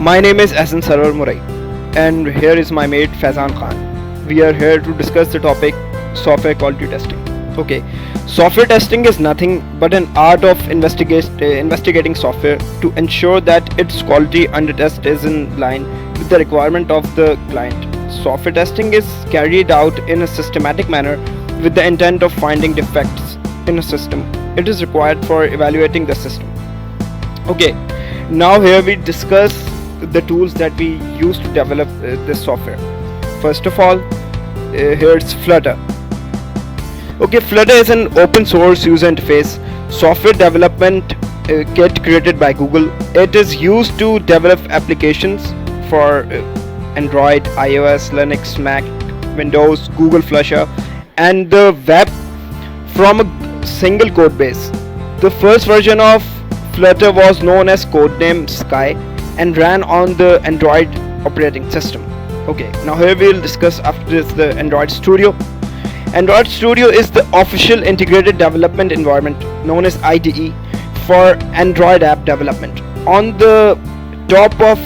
My name is Asan Sarwar Murai, and here is my mate Faizan Khan. We are here to discuss the topic software quality testing. Okay, software testing is nothing but an art of investigating software to ensure that its quality under test is in line with the requirement of the client. Software testing is carried out in a systematic manner with the intent of finding defects in a system. It is required for evaluating the system. Okay, now here we discuss the tools that we use to develop this software. First of all, here's Flutter. Okay, Flutter is an open source user interface software development kit created by Google. It is used to develop applications for Android, iOS, Linux, Mac, Windows, Google Flusher, and the web from a single code base. The first version of Flutter was known as codename Sky and ran on the Android operating system. Okay, now here we will discuss after this the Android Studio. Android Studio is the official integrated development environment known as IDE for Android app development. On the top of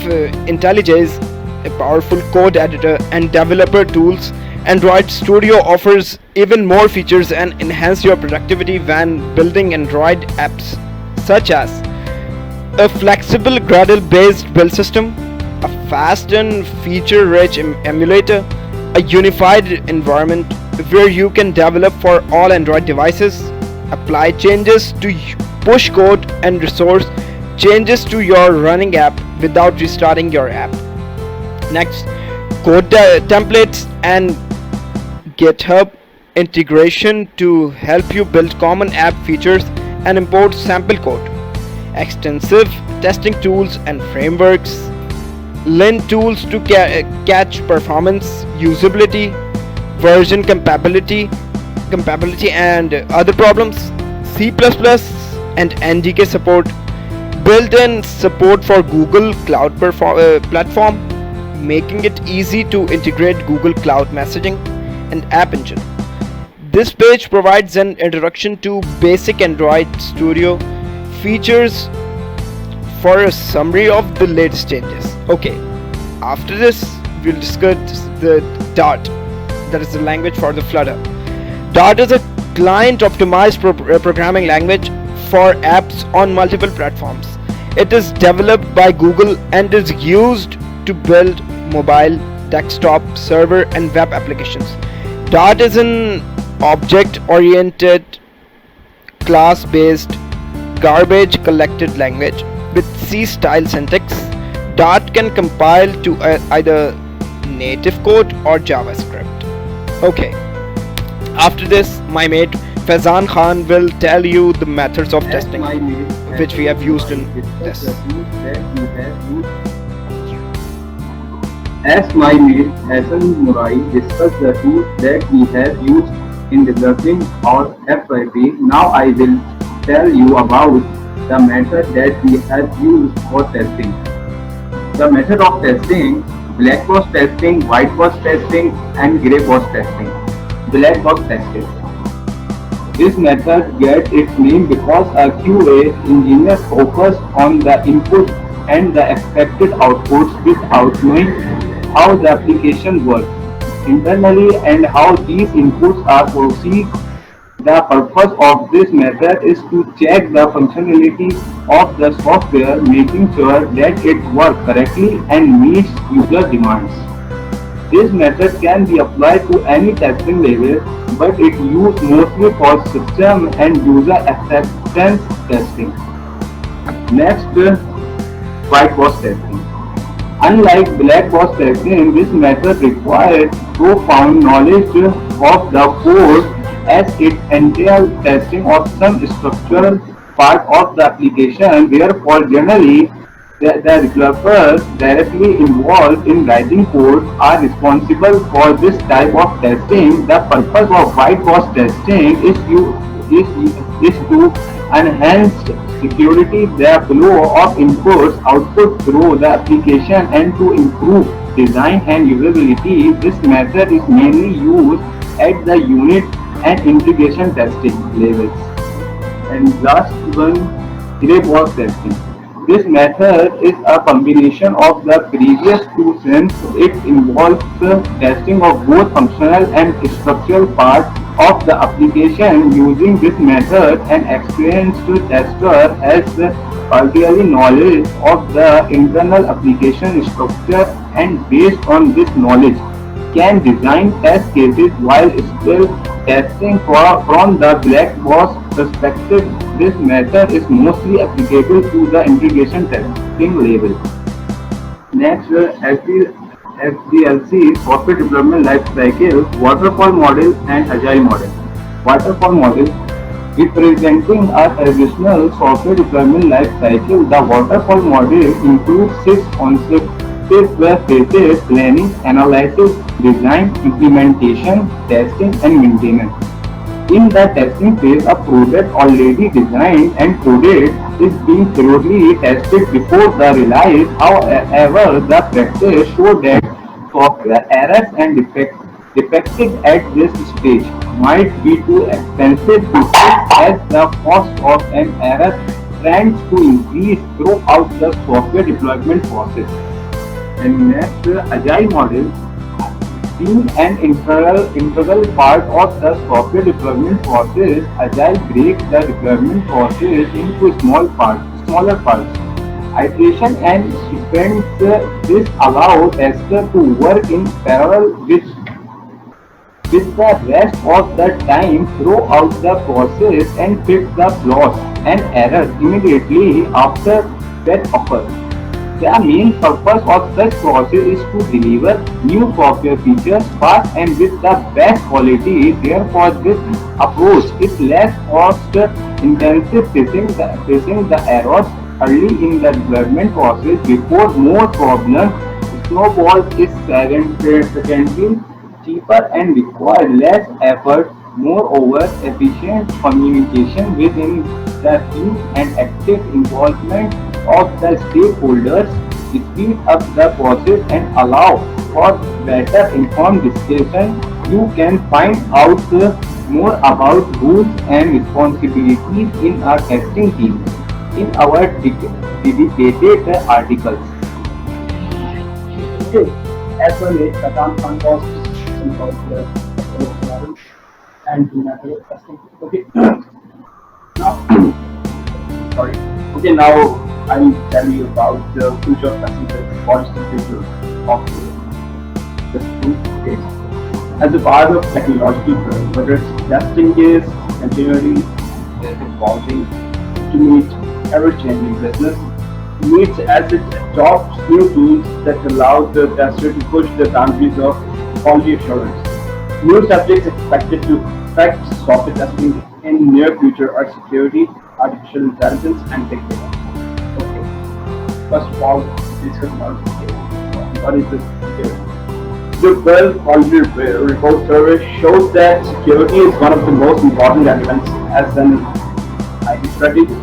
IntelliJ's a powerful code editor and developer tools, Android Studio offers even more features and enhance your productivity when building Android apps, such as a flexible Gradle-based build system, a fast and feature-rich emulator, a unified environment where you can develop for all Android devices, apply changes to push code and resource changes to your running app without restarting your app. Next, code templates and GitHub integration to help you build common app features and import sample code. Extensive testing tools and frameworks, Lint tools to catch performance, usability, version compatibility and other problems, C++ and NDK support, built-in support for Google Cloud Platform, making it easy to integrate Google Cloud Messaging and App Engine. This page provides an introduction to basic Android Studio features for a summary of the latest changes. Okay, after this we'll discuss the Dart, that is the language for the Flutter. Dart is a client optimized programming language for apps on multiple platforms. It is developed by Google and is used to build mobile, desktop, server and web applications. Dart is an object-oriented, class-based, garbage collected language with C-style syntax. Dart can compile to either native code or JavaScript. Okay, after this my mate Faizan Khan will tell you the methods of testing which we have used in this. As my mate Hassan Murai discussed the tools that we have used in developing our FYP, now I will tell you about the method that we have used for testing. The method of testing: black box testing, white box testing and grey box testing. Black box testing. This method gets its name because a QA engineer focused on the input and the expected outputs without knowing how the application works internally and how these inputs are processed. The purpose of this method is to check the functionality of the software, making sure that it works correctly and meets user demands. This method can be applied to any testing level, but it used mostly for system and user acceptance testing. Next, white box testing. Unlike black box testing, this method requires profound knowledge of the code as it entails testing of some structural part of the application. Therefore, generally, the developers directly involved in writing code are responsible for this type of testing. The purpose of white box testing is to enhance security, the flow of inputs, output through the application, and to improve design and usability. This method is mainly used at the unit and integration testing levels. And last one, grey box testing. This method is a combination of the previous two since it involves the testing of both functional and structural parts of the application. Using this method, an experienced tester has particularly knowledge of the internal application structure, and based on this knowledge can design test cases while still testing from the black box perspective. This method is mostly applicable to the integration testing level. Next, SDLC, Software Development Life Cycle, Waterfall Model and Agile Model. Waterfall Model, representing a traditional software development life cycle, the waterfall model includes six consecutive phases: planning, analysis, design, implementation, testing, and maintenance. In the testing phase, a product already designed and coded is being thoroughly tested before the release. However, the practice shows that software errors and defects at this stage might be too expensive to fix, as the cost of an error tends to increase throughout the software development process. And next, Agile model, being an integral part of the software development process, Agile breaks the development process into smaller parts. Iteration and sprints. This allows testers to work in parallel with the rest of the time throughout the process and fix the flaws and errors immediately after that occurs. The main purpose of such process is to deliver new software features fast and with the best quality. Therefore, this approach is less cost intensive, facing the errors early in the development process before more problems snowball. Is secondly cheaper and require less effort. Moreover, efficient communication within the team and active involvement of the stakeholders speed up the process and allow for better informed discussion. You can find out more about rules and responsibilities in our testing team in our dedicated articles. Okay, as well as Katan Khan was discussing about the model and method of testing. Okay, now sorry. Okay, now I'll tell you about the future of testing. What is the future of testing? Okay, as a part of technological progress, testing is continually evolving to meet ever-changing business needs as it adopts new tools that allow the tester to push the boundaries of quality assurance. New subjects expected to affect software testing in near future are security, artificial intelligence, and big data. Okay. First of all, discuss about security. What is the security? The Well Quality Report Survey shows that security is one of the most important elements as an IT strategy.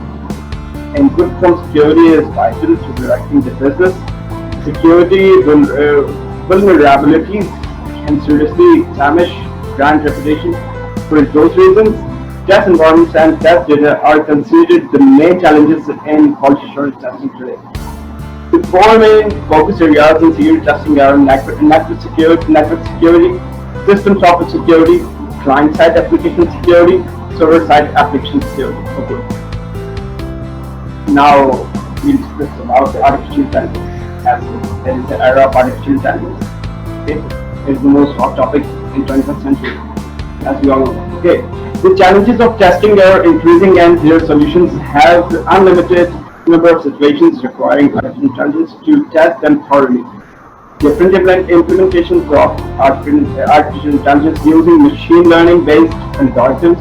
Input from security is vital to directing the business. Security vulnerabilities can seriously damage brand reputation. For those reasons, test environments and test data are considered the main challenges in quality assurance testing today. The four main focus areas in security testing are network security, system software security, client-side application security, server-side application security. Okay. Now we'll discuss about artificial intelligence. As there is the era of artificial intelligence. Okay, it's the most hot topic in 21st century, as we all know. Okay, the challenges of testing are increasing, and their solutions have unlimited number of situations requiring artificial intelligence to test them thoroughly. Different implementations of artificial intelligence using machine learning-based algorithms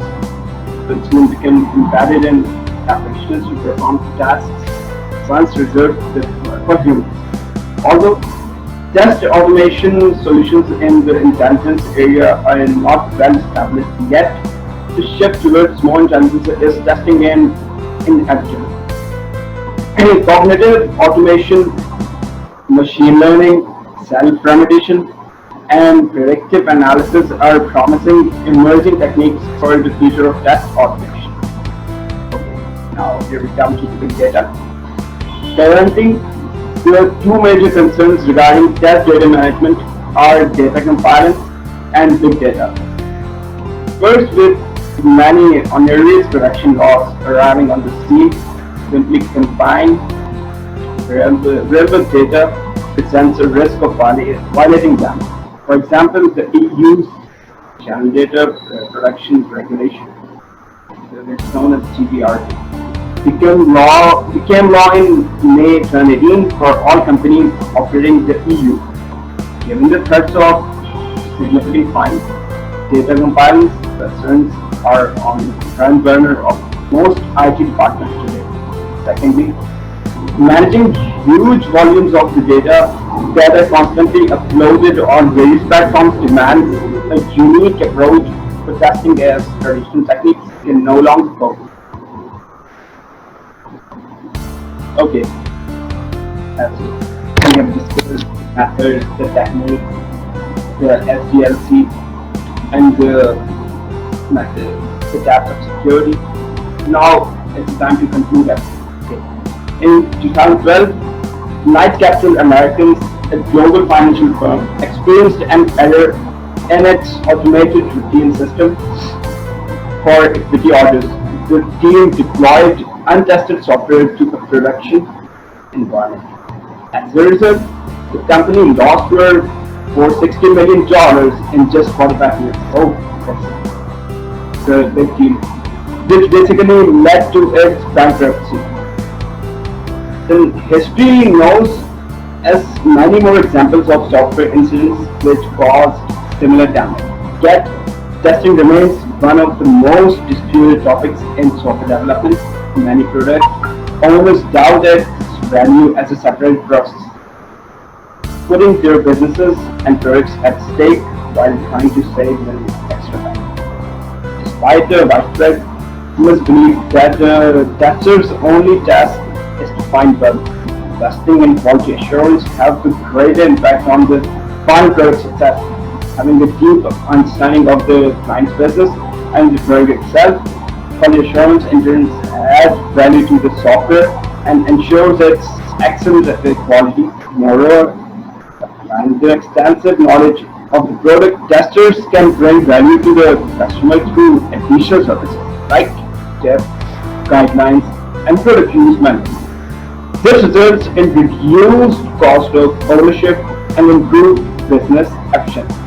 will soon become embedded in applications to perform tasks once reserved for humans. Although test automation solutions in the intelligence area are not well established yet, the shift towards more intelligence is testing and inevitable. Cognitive automation, machine learning, self-remediation, and predictive analysis are promising emerging techniques for the future of test automation. Now here we come to the big data. Currently, there are two major concerns regarding test data management are data compliance and big data. First, with many onerous production laws arriving on the scene, simply confined relevant data presents a risk of violating them. For example, the EU's Channel Data Production Regulation, it's known as GDPR, became law in May 2018 for all companies operating the EU. Given the threats of significant fines, data compliance concerns are on the front burner of most IT departments today. Secondly, managing huge volumes of the data that are constantly uploaded on various platforms demands a unique approach to testing as traditional techniques can no longer cope. Okay, as we have discussed methods, the technique, the SDLC, and the depth of security. Now it's time to conclude that. Okay. In 2012, Knight Capital Americans, a global financial firm, experienced an error in its automated routine system for equity orders. The team deployed untested software to a production environment. As a result, the company lost for $60 million in just 45 minutes. Oh, that's a big deal. Which basically led to its bankruptcy. The history knows as many more examples of software incidents which caused similar damage. Yet, testing remains one of the most disputed topics in software development. Many product owners doubt its value as a separate process, putting their businesses and products at stake while trying to save them extra time. Despite the widespread misbelief that testers' only task is to find bugs, testing and quality assurance have a greater impact on the final product success. Having a deep understanding of the client's business and the product itself, quality assurance in turn adds value to the software and ensures its excellent quality. Moreover, and the extensive knowledge of the product, testers can bring value to the customer through additional services like tips, guidelines, and product use manuals. This results in reduced cost of ownership and improved business efficiency.